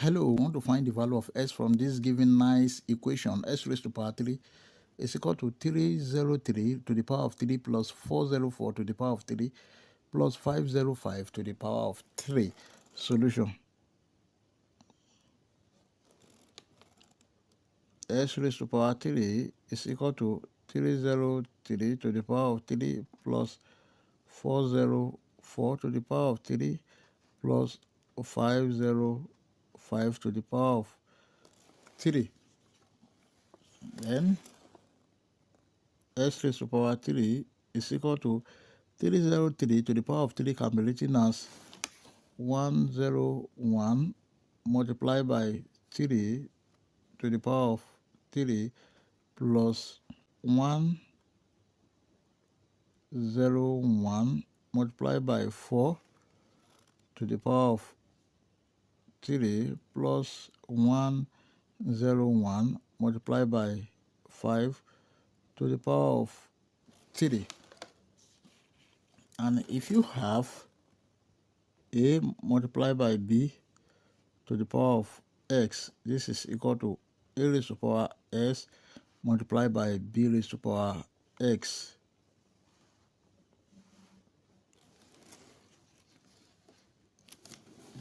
Hello, we want to find the value of s from this given nice equation. S raised to power 3 is equal to 303 to the power of 3 plus 404 to the power of 3 plus 505 to the power of 3. Solution. S raised to power 3 is equal to 303 to the power of 3 plus 404 to the power of 3 plus 505 to the power of 3. Then s raised to power 3 is equal to 303 to the power of 3 can be written as 101 multiplied by 3 to the power of 3 plus 101 multiplied by 4 to the power of 3 plus 101 multiplied by 5 to the power of 3. And if you have a multiplied by b to the power of x, this is equal to a raised to power s multiplied by b raised to power x.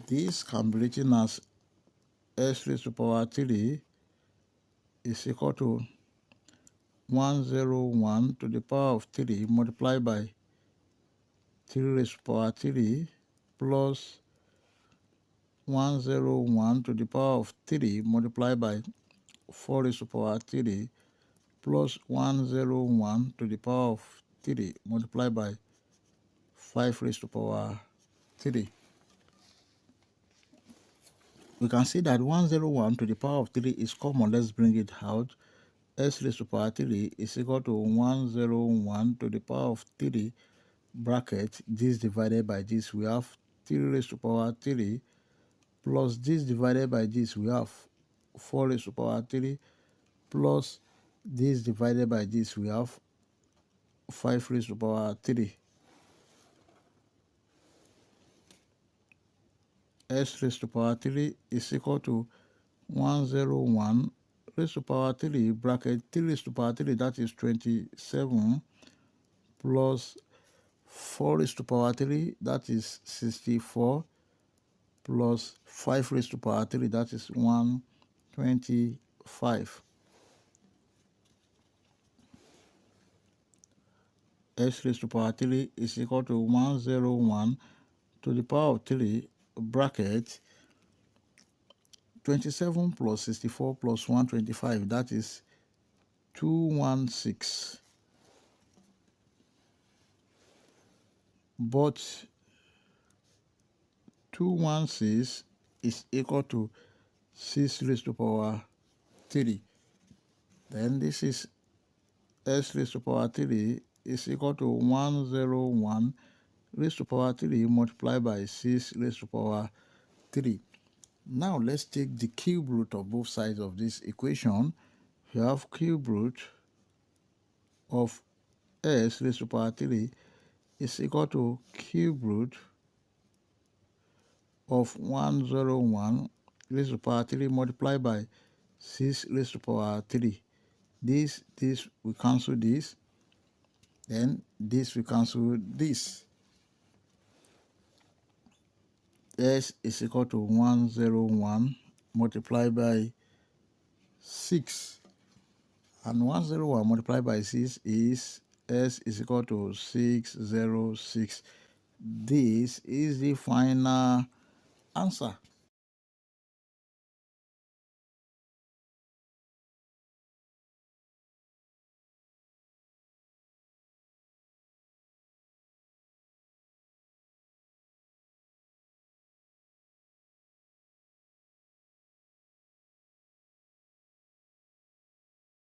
This can be written as s raised to power 3 is equal to 101 to the power of 3 multiplied by 3 raised to power 3 plus 101 to the power of 3 multiplied by 4 raised to power 3 plus 101 to the power of 3 multiplied by 5 raised to power 3. We can see that 101 to the power of 3 is common. Let's bring it out. S raised to power 3 is equal to 101 to the power of 3 bracket this divided by this. We have 3 raised to power 3 plus this divided by this. We have 4 raised to power 3 plus this divided by this. We have 5 raised to power 3. S raised to power 3 is equal to 101 raised to power 3 bracket 3 raised to power 3, that is 27, plus 4 raised to power 3, that is 64, plus 5 raised to power 3, that is 125. S raised to power 3 is equal to 101 to the power of 3 bracket 27 plus 64 plus 125, that is 216. But 216 is equal to 6 raised to power 3. Then this is s raised to power 3 is equal to 101 raised to power 3 multiplied by 6 raised to power 3. Now let's take the cube root of both sides of this equation. You have cube root of s raised to power 3 is equal to cube root of 101 raised to power 3 multiplied by 6 raised to power 3. This we cancel this, then this we cancel this. S is equal to 101 multiplied by 6, and 101 multiplied by 6 is S is equal to 606. This is the final answer.